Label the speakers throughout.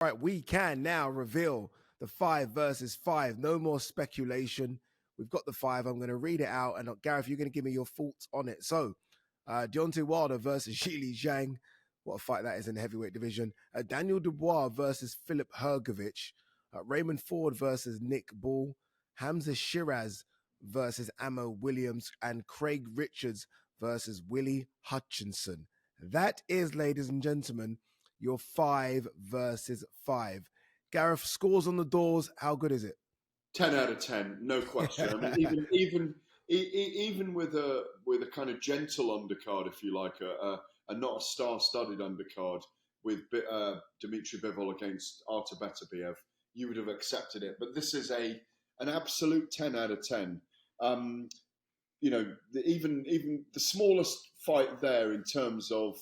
Speaker 1: Right, we can now reveal the 5 versus 5. No more speculation. We've got the 5. I'm going to read it out, and Gareth, you're going to give me your thoughts on it. So, Deontay Wilder versus Zhili Zhang. What a fight that is in the heavyweight division. Daniel Dubois versus Philip Hrgovic. Raymond Ford versus Nick Ball. Hamza Shiraz versus Ammo Williams. And Craig Richards versus Willie Hutchinson. That is, ladies and gentlemen, your 5 versus 5. Gareth, scores on the doors. How good is it?
Speaker 2: 10 out of 10, no question. I mean, even with a kind of gentle undercard, if you like, and not a star-studded undercard with Dmitry Bivol against Artur Beterbiev, you would have accepted it. But this is an absolute 10 out of 10. Even the smallest fight there in terms of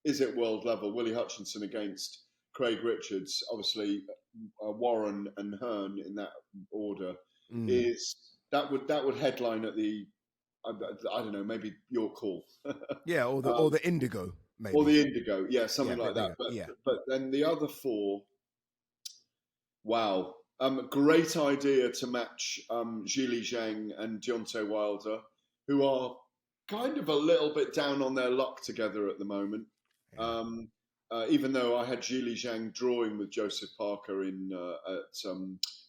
Speaker 2: is it world level? Willie Hutchinson against Craig Richards, obviously Warren and Hearn in that order is that would headline at the I don't know, maybe your call.
Speaker 1: Yeah, or the Indigo, maybe.
Speaker 2: Or the Indigo, yeah, something like that. But then the other 4, wow. Great idea to match Zhili Zhang and Deontay Wilder, who are kind of a little bit down on their luck together at the moment. Yeah. Even though I had Zhili Zhang drawing with Joseph Parker at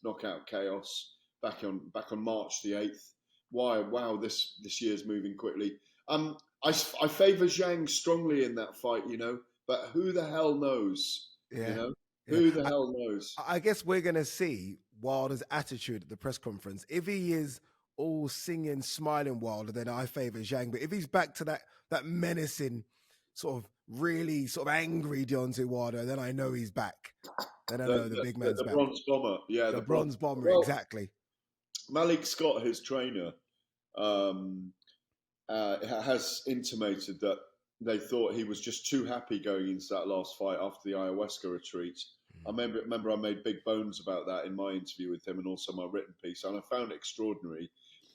Speaker 2: Knockout Chaos back on March the 8th. Wow, this year's moving quickly. I favour Zhang strongly in that fight, but who the hell knows?
Speaker 1: Yeah.
Speaker 2: Who the hell knows?
Speaker 1: I guess we're going to see Wilder's attitude at the press conference. If he is all singing, smiling Wilder, then I favour Zhang. But if he's back to that menacing, sort of really sort of angry Deontay Wilder, then I know he's back. Then I know the big man's back.
Speaker 2: The Bronze Bomber, yeah.
Speaker 1: The Bronze Bomber, exactly.
Speaker 2: Malik Scott, his trainer, has intimated that they thought he was just too happy going into that last fight after the ayahuasca retreat. I remember I made big bones about that in my interview with him and also my written piece, and I found it extraordinary.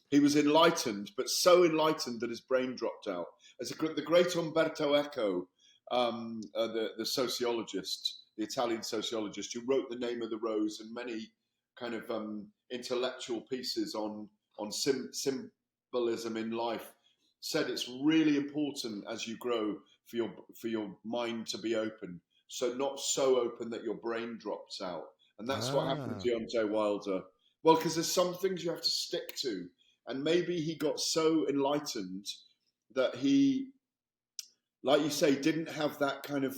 Speaker 2: He was enlightened, but so enlightened that his brain dropped out. As the great Umberto Eco, the sociologist, the Italian sociologist who wrote The Name of the Rose and many kind of intellectual pieces on symbolism in life, said it's really important as you grow for your mind to be open. So not so open that your brain drops out. And that's what happened to Deontay Wilder. Well, because there's some things you have to stick to. And maybe he got so enlightened that he, like you say, didn't have that kind of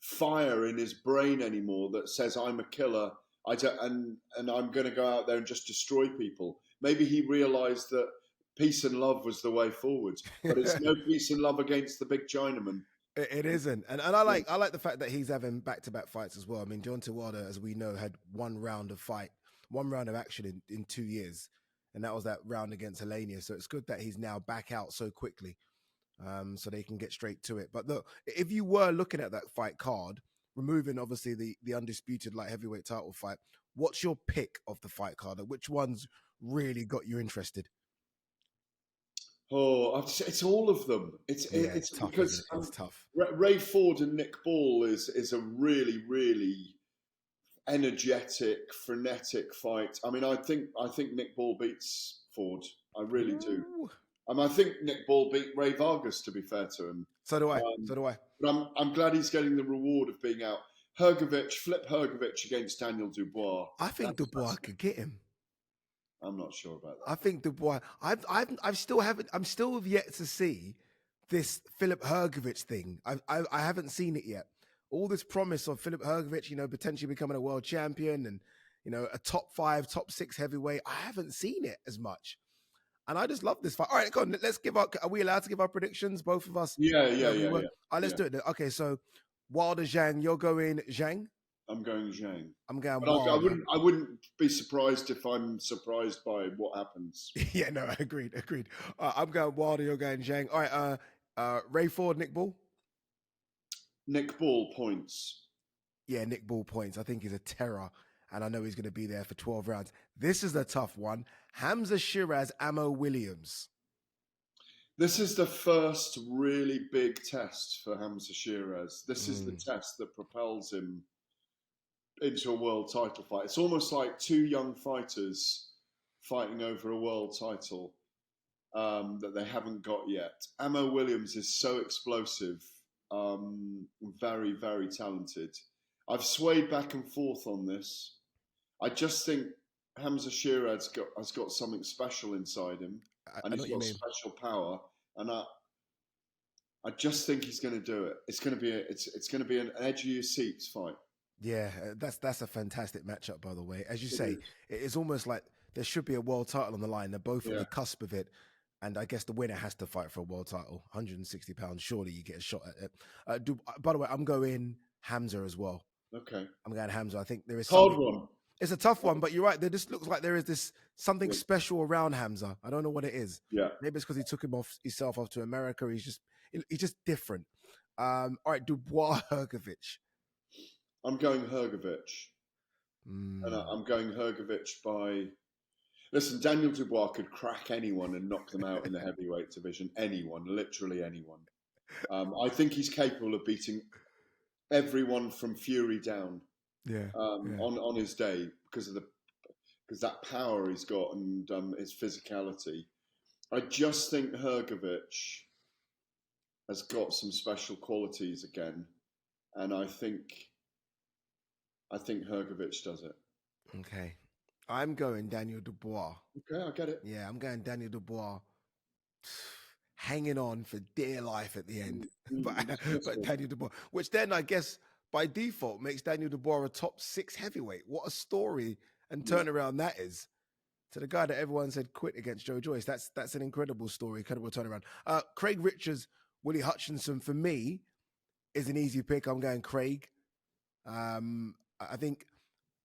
Speaker 2: fire in his brain anymore that says, I'm a killer, and I'm going to go out there and just destroy people. Maybe he realised that peace and love was the way forward. But it's no peace and love against the big Chinaman.
Speaker 1: It isn't. And I like the fact that he's having back-to-back fights as well. I mean, Deontay Wilder, as we know, had one round of action in 2 years. And that was that round against Helenia. So it's good that he's now back out so quickly, so they can get straight to it. But look, if you were looking at that fight card, removing obviously the undisputed light heavyweight title fight, what's your pick of the fight card? Which ones really got you interested?
Speaker 2: Oh, it's all of them. It's tough, because it's tough. Ray Ford and Nick Ball is a really, really energetic, frenetic fight. I mean, I think Nick Ball beats Ford. I really do. I think Nick Ball beat Ray Vargas, to be fair to him.
Speaker 1: So do I.
Speaker 2: But I'm glad he's getting the reward of being out. Flip Hrgovic against Daniel Dubois.
Speaker 1: I think Dubois could get him.
Speaker 2: I'm not sure about that.
Speaker 1: I think Dubois. I'm still yet to see this Philip Hrgovic thing. I haven't seen it yet. All this promise of Philip Hrgovic, potentially becoming a world champion and a top 5, top 6 heavyweight. I haven't seen it as much, and I just love this fight. All right, go on. Let's give our. Are we allowed to give our predictions? Both of us.
Speaker 2: Yeah.
Speaker 1: All right, let's do it. Okay, so Wilder Zhang. You're going Zhang.
Speaker 2: I'm going Zhang.
Speaker 1: I'm going.
Speaker 2: I wouldn't be surprised if I'm surprised by what happens.
Speaker 1: Yeah, no, agreed. I'm going Wilder. You're going Zhang. All right. Ray Ford, Nick Ball.
Speaker 2: Nick Ball points.
Speaker 1: Yeah, Nick Ball points. I think he's a terror, and I know he's going to be there for 12 rounds. This is a tough one. Hamza Shiraz, Ammo Williams.
Speaker 2: This is the first really big test for Hamza Shiraz. This is the test that propels him into a world title fight. It's almost like two young fighters fighting over a world title that they haven't got yet. Amo Williams is so explosive, very, very talented. I've swayed back and forth on this. I just think Hamza Shiraz has got something special inside him, and he's got special power. And I just think he's going to do it. It's going to be an edge of your seats fight.
Speaker 1: Yeah, that's a fantastic matchup, by the way. As you say, it's almost like there should be a world title on the line. They're both on the cusp of it. And I guess the winner has to fight for a world title. £160, surely you get a shot at it. By the way, I'm going Hamza as well.
Speaker 2: Okay.
Speaker 1: I'm going Hamza. I think there is
Speaker 2: hard one.
Speaker 1: It's a tough one, but you're right. There just looks like there is this something special around Hamza. I don't know what it is.
Speaker 2: Yeah.
Speaker 1: Maybe it's because he took himself off to America. He's just different. All right, Dubois Hrgovic.
Speaker 2: I'm going Hrgovic. And I'm going Hrgovic by... Listen, Daniel Dubois could crack anyone and knock them out in the heavyweight division. Anyone, literally anyone. I think he's capable of beating everyone from Fury down. On his day because that power he's got and his physicality. I just think Hrgovic has got some special qualities again, and I think Hrgovic does it.
Speaker 1: Okay. I'm going Daniel Dubois.
Speaker 2: Okay, I get it.
Speaker 1: Yeah, I'm going Daniel Dubois. Hanging on for dear life at the end. But Daniel Dubois, which then I guess by default makes Daniel Dubois a top 6 heavyweight. What a story and turnaround that is. To the guy that everyone said quit against Joe Joyce. That's an incredible story, incredible turnaround. Craig Richards, Willie Hutchinson, for me, is an easy pick. I'm going Craig. I think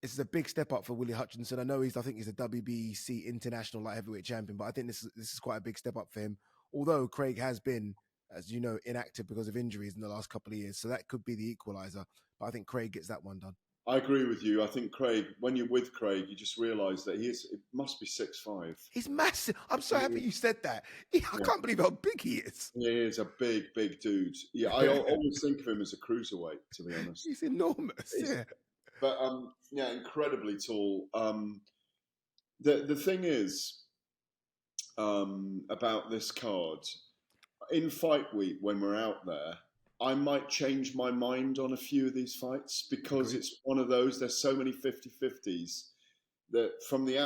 Speaker 1: this is a big step up for Willie Hutchinson. I think he's a WBC international light heavyweight champion, but I think this is quite a big step up for him. Although Craig has been, as you know, inactive because of injuries in the last couple of years, so that could be the equalizer. But I think Craig gets that one done.
Speaker 2: I agree with you. I think Craig, when you're with Craig, you just realise that it must be 6'5".
Speaker 1: He's massive. I'm so happy you said that. I can't believe how big he is.
Speaker 2: Yeah, he is a big, big dude. Yeah, I always think of him as a cruiserweight, to be honest.
Speaker 1: He's enormous,
Speaker 2: But, incredibly tall. The thing is about this card, in fight week when we're out there, I might change my mind on a few of these fights because it's one of those, there's so many 50-50s that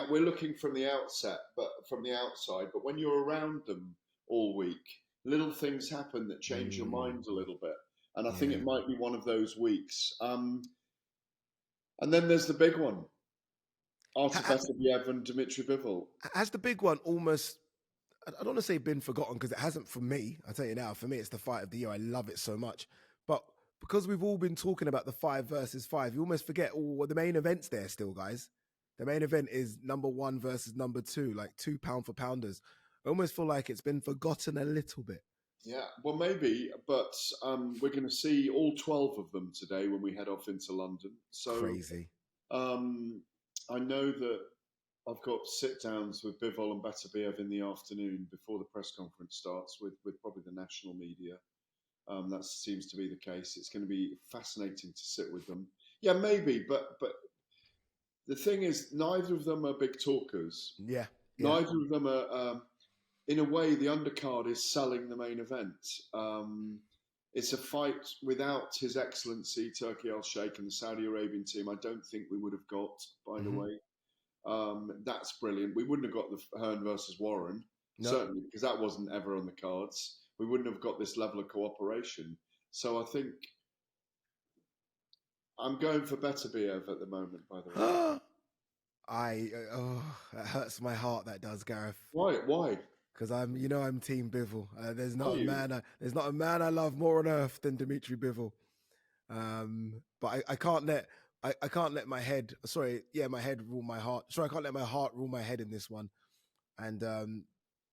Speaker 2: we're looking from the outset, but from the outside, but when you're around them all week, little things happen that change your mind a little bit. And I think it might be one of those weeks. And then there's the big one. Artur Beterbiev and Dimitri Bivol.
Speaker 1: Has the big one almost... I don't want to say been forgotten because it hasn't for me. I'll tell you now, for me, it's the fight of the year. I love it so much. But because we've all been talking about the 5 versus 5, you almost forget, the main event's there still, guys. The main event is number 1 versus number 2, like 2 pound for pounders. I almost feel like it's been forgotten a little bit.
Speaker 2: Yeah, well, maybe, but we're going to see all 12 of them today when we head off into London. So
Speaker 1: crazy.
Speaker 2: I know that I've got sit-downs with Bivol and Beterbiev in the afternoon before the press conference starts with probably the national media. That seems to be the case. It's going to be fascinating to sit with them. Yeah, maybe, but the thing is, neither of them are big talkers.
Speaker 1: Yeah.
Speaker 2: Neither of them are... in a way, the undercard is selling the main event. It's a fight without His Excellency Turki Al-Sheikh and the Saudi Arabian team. I don't think we would have got, by the way. That's brilliant. We wouldn't have got the Hearn versus Warren, certainly, because that wasn't ever on the cards. We wouldn't have got this level of cooperation. So I think I'm going for Beterbiev at the moment, by the way.
Speaker 1: That hurts my heart, that does, Gareth.
Speaker 2: Why?
Speaker 1: Because I'm Team Bivol. There's not a man I love more on earth than Dimitri Bivol. But I can't let my head rule my heart. I can't let my heart rule my head in this one. And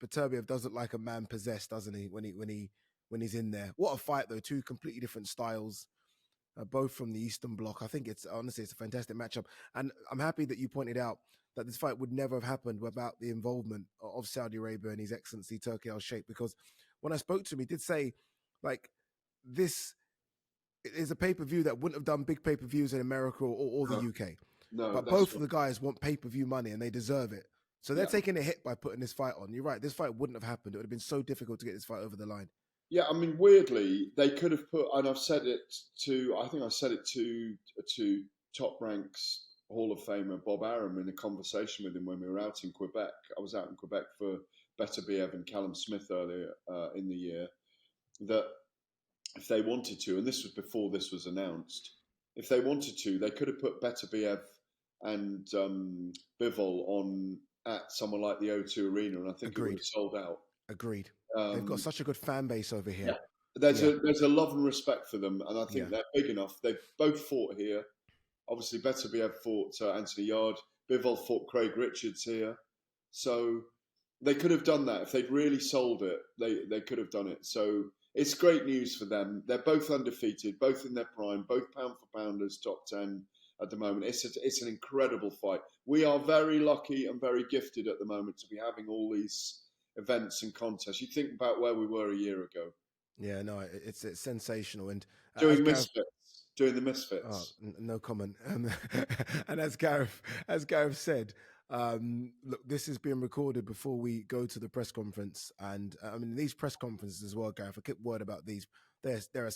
Speaker 1: Beterbiev does look like a man possessed, doesn't he? When he's in there. What a fight though! 2 completely different styles, both from the Eastern Bloc. I think it's a fantastic matchup, and I'm happy that you pointed out that this fight would never have happened without the involvement of Saudi Arabia and His Excellency Turki Al-Sheikh. Because when I spoke to him, he did say, like, this is a pay-per-view that wouldn't have done big pay-per-views in America or the UK.
Speaker 2: No,
Speaker 1: But
Speaker 2: that's
Speaker 1: both
Speaker 2: right.
Speaker 1: of the guys want pay-per-view money and they deserve it. So they're
Speaker 2: Yeah.
Speaker 1: taking a hit by putting this fight on. You're right. This fight wouldn't have happened. It would have been so difficult to get this fight over the line.
Speaker 2: Yeah, I mean, weirdly, they could have put, and I've said it to, I think I said it to Top Rank's Hall of Famer Bob Arum in a conversation with him when we were out in Quebec. I was out in Quebec for Beterbiev and Callum Smith earlier in the year. That if they wanted to, and this was before this was announced, if they wanted to, they could have put Beterbiev and Bivol on at someone like the O2 Arena, and I think it would have sold out.
Speaker 1: Agreed. They've got such a good fan base over here.
Speaker 2: Yeah. There's a love and respect for them, and I think they're big enough. They've both fought here. Obviously, Beterbiev fought Anthony Yard. Bivol fought Craig Richards here. So they could have done that. If they'd really sold it, they could have done it. So it's great news for them. They're both undefeated, both in their prime, both pound for pounders, top 10 at the moment. It's an incredible fight. We are very lucky and very gifted at the moment to be having all these events and contests. You think about where we were a year ago.
Speaker 1: Yeah, no, it's sensational. And
Speaker 2: doing the Misfits.
Speaker 1: Oh, no comment. And as Gareth said, look, this is being recorded before we go to the press conference. And I mean, these press conferences as well, Gareth, a quick word about these. They're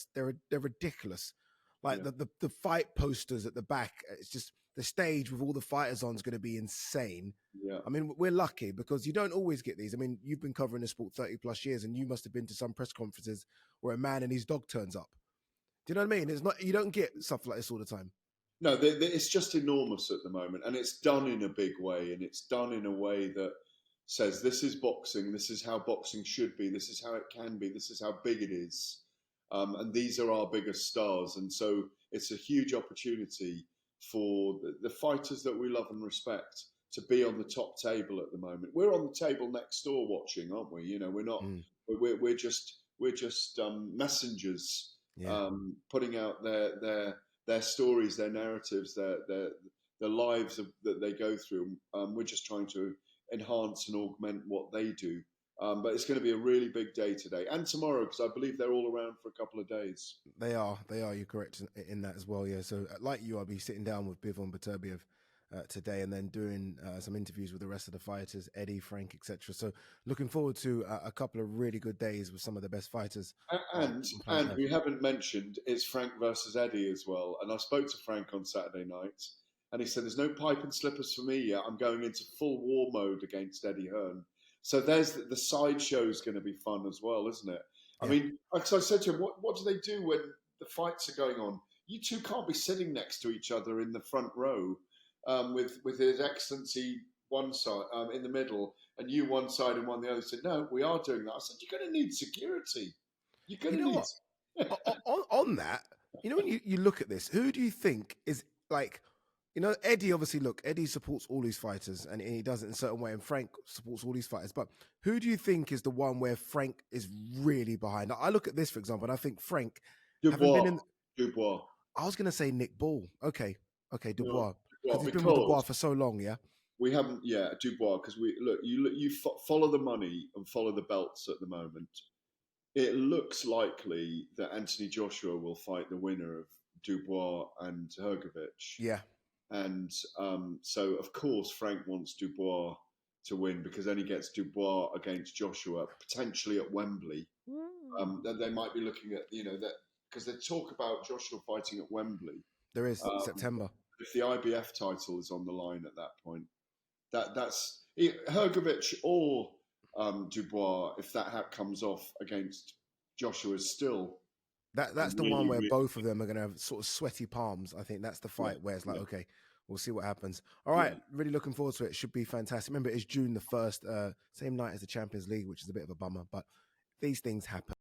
Speaker 1: ridiculous. Like the fight posters at the back, it's just the stage with all the fighters on is going to be insane.
Speaker 2: Yeah.
Speaker 1: I mean, we're lucky because you don't always get these. I mean, you've been covering the sport 30 plus years and you must have been to some press conferences where a man and his dog turns up. Do you know what I mean? It's not, you don't get stuff like this all the time.
Speaker 2: No, it's just enormous at the moment, and it's done in a big way, and it's done in a way that says this is boxing, this is how boxing should be, this is how it can be, this is how big it is, and these are our biggest stars, and so it's a huge opportunity for the fighters that we love and respect to be on the top table at the moment. We're on the table next door watching, aren't we? You know, we're not. We're just messengers, putting out their stories, their narratives, their lives that they go through. We're just trying to enhance and augment what they do. But it's going to be a really big day today and tomorrow because I believe they're all around for a couple of days.
Speaker 1: They are. You're correct in that as well. Yeah. So like you, I'll be sitting down with Bivol and Beterbiev today and then doing some interviews with the rest of the fighters, Eddie, Frank, etc. So looking forward to a couple of really good days with some of the best fighters.
Speaker 2: And we haven't mentioned it's Frank versus Eddie as well. And I spoke to Frank on Saturday night and he said, there's no pipe and slippers for me yet. I'm going into full war mode against Eddie Hearn. So there's the side show's going to be fun as well, isn't it? I mean, like I said to him, what do they do when the fights are going on? You two can't be sitting next to each other in the front row with His Excellency one side in the middle and you one side and one the other. He said, no, we are doing that. I said, you're going to need security. You're going to need...
Speaker 1: on that, you know, when you look at this, who do you think is like... You know, Eddie, obviously, look, Eddie supports all these fighters and he does it in a certain way, and Frank supports all these fighters. But who do you think is the one where Frank is really behind? I look at this, for example, and I think Frank...
Speaker 2: Dubois.
Speaker 1: I was going to say Nick Ball. Okay, Dubois. Because he's been
Speaker 2: with
Speaker 1: Dubois for so long, yeah?
Speaker 2: We haven't, Dubois, because you follow the money and follow the belts at the moment. It looks likely that Anthony Joshua will fight the winner of Dubois and Hrgović.
Speaker 1: Yeah.
Speaker 2: And so, of course, Frank wants Dubois to win because then he gets Dubois against Joshua, potentially at Wembley. Then they might be looking at, that because they talk about Joshua fighting at Wembley.
Speaker 1: There is, September.
Speaker 2: If the IBF title is on the line at that point, that's Hrgović or Dubois, if that comes off against Joshua, is still...
Speaker 1: That's the one where both of them are going to have sort of sweaty palms. I think that's the fight where it's like, okay, we'll see what happens. All right, really looking forward to it. It should be fantastic. Remember, it's June the 1st, same night as the Champions League, which is a bit of a bummer, but these things happen.